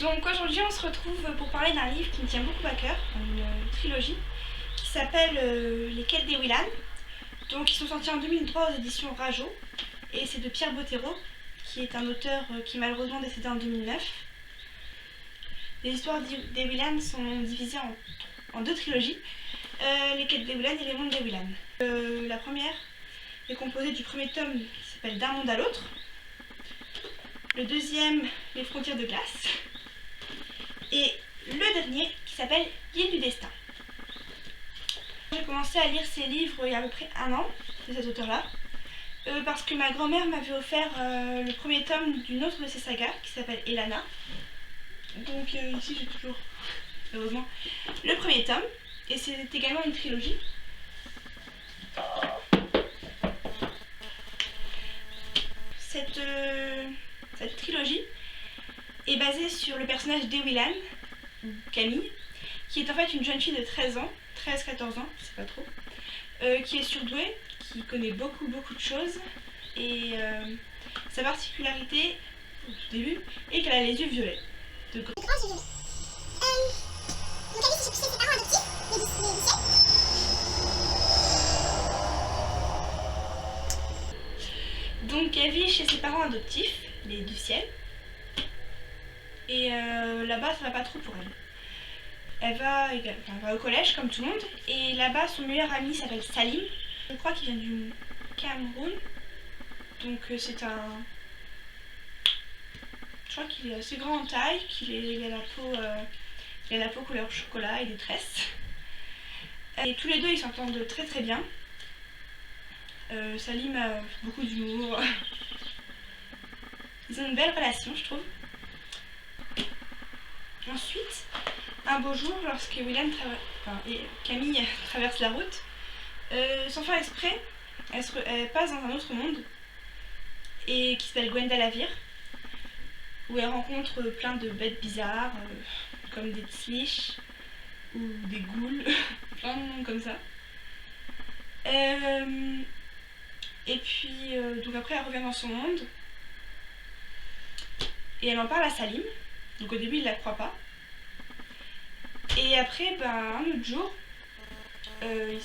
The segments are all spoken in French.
Donc aujourd'hui on se retrouve pour parler d'un livre qui me tient beaucoup à cœur, une trilogie, qui s'appelle Les Quêtes des Willan. Donc ils sont sortis en 2003 aux éditions Rajo, et c'est de Pierre Bottero, qui est un auteur qui est malheureusement décédé en 2009. Les histoires des Willan sont divisées en deux trilogies, Les Quêtes des Willan et Les Mondes des Willan. La première est composée du premier tome qui s'appelle D'un monde à l'autre, le deuxième Les Frontières de glace, et le dernier qui s'appelle L'île du destin. J'ai commencé à lire ces livres il y a à peu près un an de cet auteur-là, parce que ma grand-mère m'avait offert le premier tome d'une autre de ses sagas qui s'appelle Elana. Donc ici j'ai toujours, heureusement, le premier tome, et c'est également une trilogie. Cette trilogie est basée sur le personnage d'Ewillan, Camille, qui est en fait une jeune fille de 13 ans, 13-14 ans, je sais pas trop, qui est surdouée, qui connaît beaucoup de choses, et sa particularité, au tout début, est qu'elle a les yeux violets. Donc Camille, c'est ses parents adoptifs, les Donc elle vit chez ses parents adoptifs, les du ciel, et là-bas ça va pas trop pour elle. Elle va au collège comme tout le monde, et là-bas son meilleur ami s'appelle Salim. Je crois qu'il vient du Cameroun, donc c'est un... Je crois qu'il est assez grand en taille, il a la peau couleur chocolat et des tresses. Et tous les deux ils s'entendent très bien. Salim a beaucoup d'humour. Ils ont une belle relation, je trouve. Ensuite, un beau jour, lorsque Camille traverse la route, sans faire exprès, elle passe dans un autre monde, et qui s'appelle Gwendalavir, où elle rencontre plein de bêtes bizarres, comme des tslish ou des ghouls, plein de noms comme ça. Et puis, donc après elle revient dans son monde, et elle en parle à Salim. Donc au début il la croit pas. Et après, un autre jour, il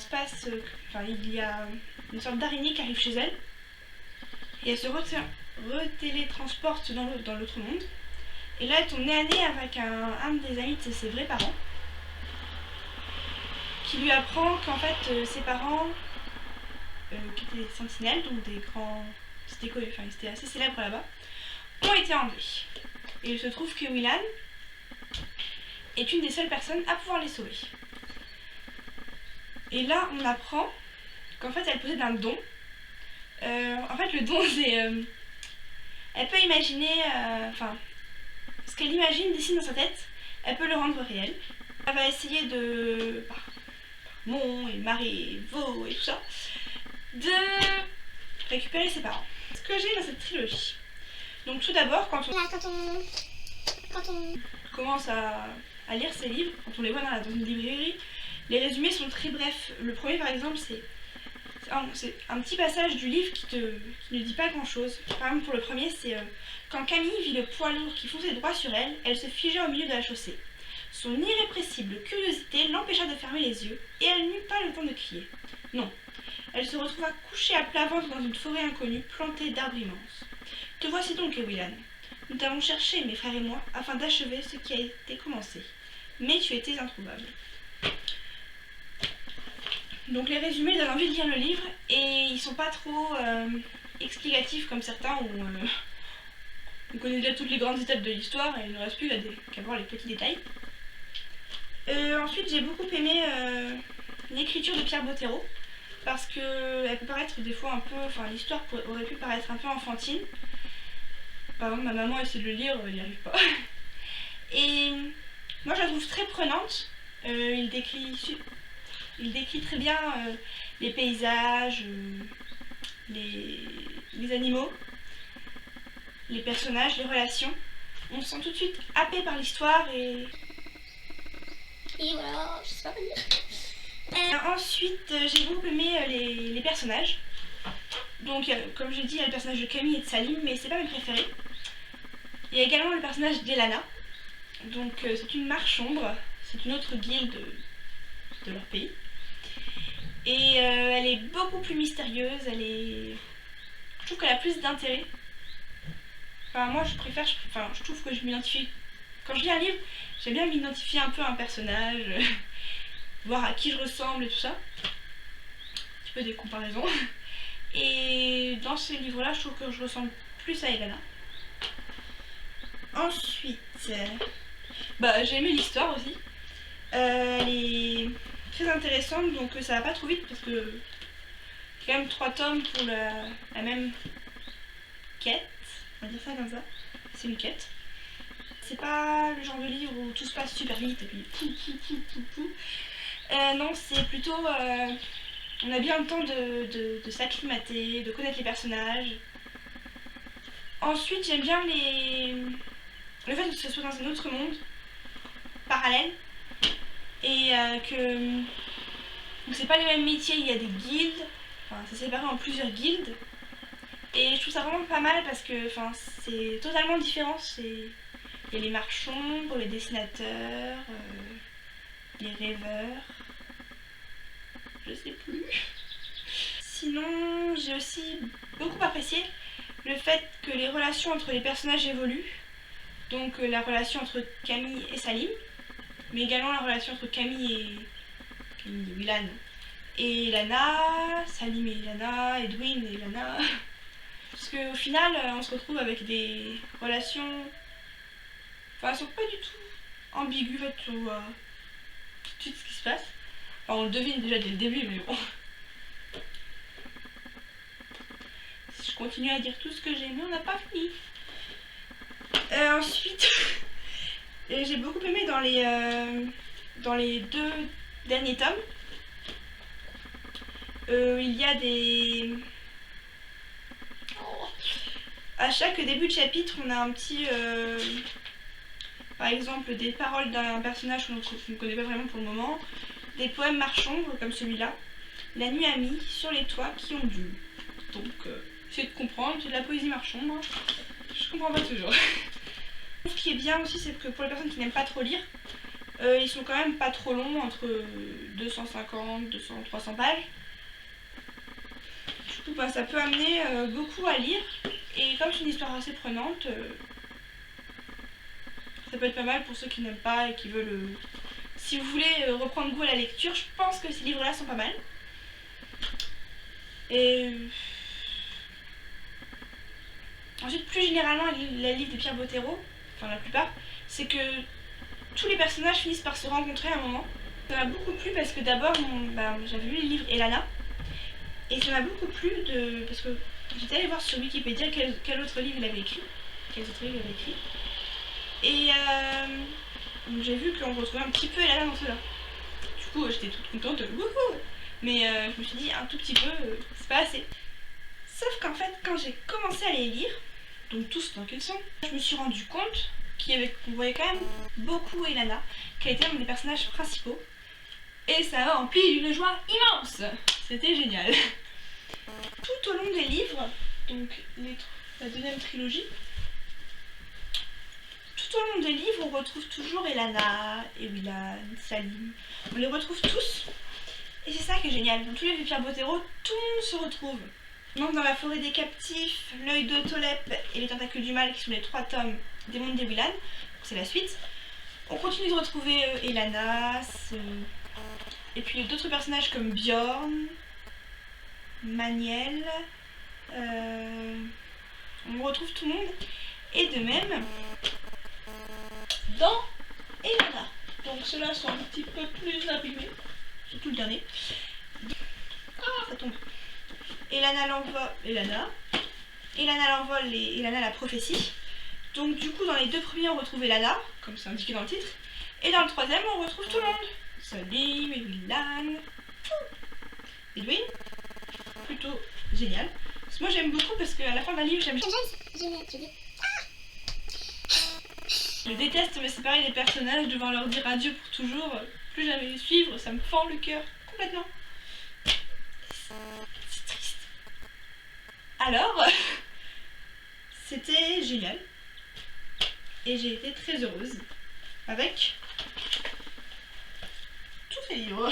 y a une sorte d'araignée qui arrive chez elle, et elle se retélétransporte dans l'autre monde. Et là elle tombe nez à nez avec un des amis de ses vrais parents, qui lui apprend qu'en fait ses parents, qui étaient des sentinelles, donc des grands... ils étaient assez célèbres là-bas, ont été enlevés. Et il se trouve que Willan est une des seules personnes à pouvoir les sauver. Et là on apprend qu'en fait elle possède un don. En fait le don c'est... elle peut imaginer... ce qu'elle imagine, dessine dans sa tête, elle peut le rendre réel. Elle va essayer de... par monts et marées, et veaux et tout ça, de récupérer ses parents. Ce que j'ai dans cette trilogie. Donc tout d'abord, quand on commence à lire ces livres, quand on les voit dans une librairie, les résumés sont très brefs. Le premier par exemple, c'est un petit passage du livre qui ne dit pas grand chose. Par exemple pour le premier, c'est quand Camille vit le poids lourd qui fonçait droit sur elle, elle se figea au milieu de la chaussée. Son irrépressible curiosité l'empêcha de fermer les yeux, et elle n'eut pas le temps de crier. Non, elle se retrouva couchée à plat ventre dans une forêt inconnue, plantée d'arbres immenses. Te voici donc, Ewillan. Nous t'avons cherché, mes frères et moi, afin d'achever ce qui a été commencé. Mais tu étais introuvable. Donc les résumés donnent envie de lire le livre, et ils sont pas trop explicatifs comme certains où on connaît déjà toutes les grandes étapes de l'histoire et il ne reste plus qu'à voir les petits détails. Ensuite j'ai beaucoup aimé l'écriture de Pierre Bottero, parce qu'elle peut paraître des fois un peu... l'histoire aurait pu paraître un peu enfantine. Par exemple ma maman essaie de le lire, elle n'y arrive pas. Et moi je la trouve très prenante. Il décrit très bien les paysages, les animaux, les personnages, les relations. On se sent tout de suite happé par l'histoire et voilà, je sais pas quoi dire. Ensuite, j'ai beaucoup aimé les personnages. Donc, comme je l'ai dit, il y a le personnage de Camille et de Salim, mais c'est pas mes préférés. Il y a également le personnage d'Elana, Donc c'est une marche-ombre, c'est une autre guilde de leur pays. Et elle est beaucoup plus mystérieuse, je trouve qu'elle a plus d'intérêt. Enfin moi je trouve que je m'identifie... Quand je lis un livre, j'aime bien m'identifier un peu à un personnage, voir à qui je ressemble et tout ça. Un petit peu des comparaisons. Et dans ces livres-là, je trouve que je ressemble plus à Elana. Ensuite, j'ai aimé l'histoire aussi. Elle est très intéressante, donc ça va pas trop vite parce que c'est quand même 3 tomes pour la même quête. On va dire ça comme ça. C'est une quête. C'est pas le genre de livre où tout se passe super vite et puis non, c'est plutôt... on a bien le temps de s'acclimater, de connaître les personnages. Ensuite, j'aime bien le fait que ce soit dans un autre monde parallèle et que c'est pas les mêmes métiers, il y a des guildes, enfin c'est séparé en plusieurs guildes et je trouve ça vraiment pas mal parce que c'est totalement différent. Il y a les marchands, les dessinateurs, les rêveurs, je sais plus. Sinon, j'ai aussi beaucoup apprécié le fait que les relations entre les personnages évoluent. Donc la relation entre Camille et Salim, mais également la relation entre Camille et Willan et Elana, Salim et Elana, Edwin et Elana. Parce qu'au final, on se retrouve avec des relations... Enfin, elles sont pas du tout ambiguës, en fait, on voit tout de suite ce qui se passe. Enfin, on le devine déjà dès le début, mais bon. Si je continue à dire tout ce que j'ai aimé, on n'a pas fini. Ensuite, j'ai beaucoup aimé dans les 2 derniers tomes. Il y a des... À chaque début de chapitre, on a un petit... par exemple, des paroles d'un personnage qu'on ne connaît pas vraiment pour le moment, des poèmes marchands comme celui-là, La nuit amie, sur les toits qui ondulent. Donc, essayez de comprendre, c'est de la poésie marchande. Je comprends pas toujours. Ce qui est bien aussi, c'est que pour les personnes qui n'aiment pas trop lire, ils sont quand même pas trop longs, entre 250, 200, 300 pages. Du coup, ça peut amener beaucoup à lire. Et comme c'est une histoire assez prenante, ça peut être pas mal pour ceux qui n'aiment pas et qui veulent... Si vous voulez reprendre goût à la lecture, je pense que ces livres-là sont pas mal. Et... Ensuite, plus généralement, les livres de Pierre Bottero, enfin la plupart, c'est que tous les personnages finissent par se rencontrer à un moment. Ça m'a beaucoup plu parce que d'abord, j'avais lu les livres Elana, et ça m'a beaucoup plu parce que j'étais allée voir sur Wikipédia quel autre livre il avait écrit, quels autres livres il avait écrit. Et j'ai vu qu'on retrouvait un petit peu Elana dans ceux-là. Du coup, j'étais toute contente, wouhou. Mais je me suis dit, un tout petit peu, c'est pas assez. Sauf qu'en fait, quand j'ai commencé à les lire, donc tous tant qu'ils sont, je me suis rendu compte qu'on voyait quand même beaucoup Elana, qui a été un des personnages principaux. Et ça m'a rempli d'une joie immense. C'était génial. Tout au long des livres, donc la deuxième trilogie, tout au long des livres, on retrouve toujours Elana, Willan, Salim. On les retrouve tous. Et c'est ça qui est génial. Dans tous les livres de Pierre Bottero, tout le monde se retrouve. Donc dans la forêt des captifs, l'œil de Tolep et les tentacules du mal, qui sont les 3 tomes des mondes des Willan, c'est la suite. On continue de retrouver Elana, et puis d'autres personnages comme Bjorn, Maniel, on retrouve tout le monde. Et de même dans Elana. Donc ceux-là sont un petit peu plus abîmés, surtout le dernier. Ah, ça tombe. Elana l'envol et Elana la prophétie. Donc du coup dans les 2 premiers on retrouve Elana, comme c'est indiqué dans le titre. Et dans le 3e on retrouve tout le monde. Salim, Willan, Edwin. Plutôt génial. Moi j'aime beaucoup parce qu'à la fin d'un livre j'aime... Je déteste me séparer des personnages, devoir leur dire adieu pour toujours, plus jamais les suivre, ça me fend le cœur complètement. C'est triste. Alors, c'était génial. Et j'ai été très heureuse. avec tous ces livres.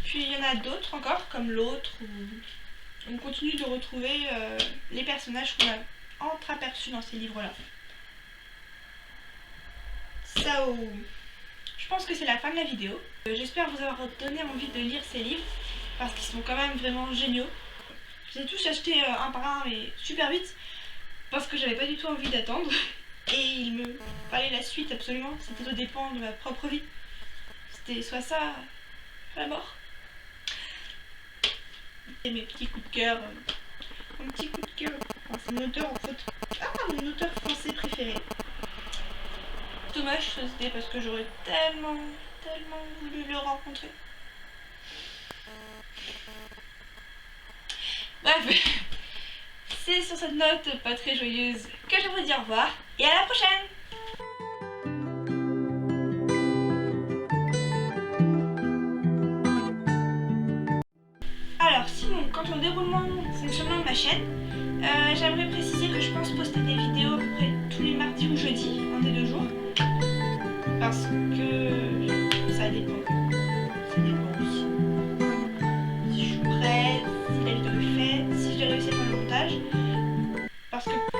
Puis il y en a d'autres encore, comme l'autre, où on continue de retrouver les personnages qu'on a entreaperçus dans ces livres-là. Je pense que c'est la fin de la vidéo. J'espère vous avoir donné envie de lire ces livres, parce qu'ils sont quand même vraiment géniaux. Je les ai tous achetés un par un, mais super vite, parce que j'avais pas du tout envie d'attendre. Et il me fallait la suite absolument, c'était au dépend de ma propre vie. C'était soit ça, soit la mort. Et mes petits coups de cœur. Mon petit coup de cœur. Enfin, c'est mon auteur en fait. Ah, mon auteur français préféré. Dommage, c'était parce que j'aurais tellement voulu le rencontrer. Bref, c'est sur cette note pas très joyeuse que je vous dis au revoir et à la prochaine! Alors sinon, quant au déroulement, fonctionnement de ma chaîne, j'aimerais préciser que je pense poster des vidéos à peu près tous les mardis ou jeudis, un des 2 jours, parce que ça dépend aussi. Si je suis prête, si la vidéo est faite, si je dois réussir à faire le montage, parce que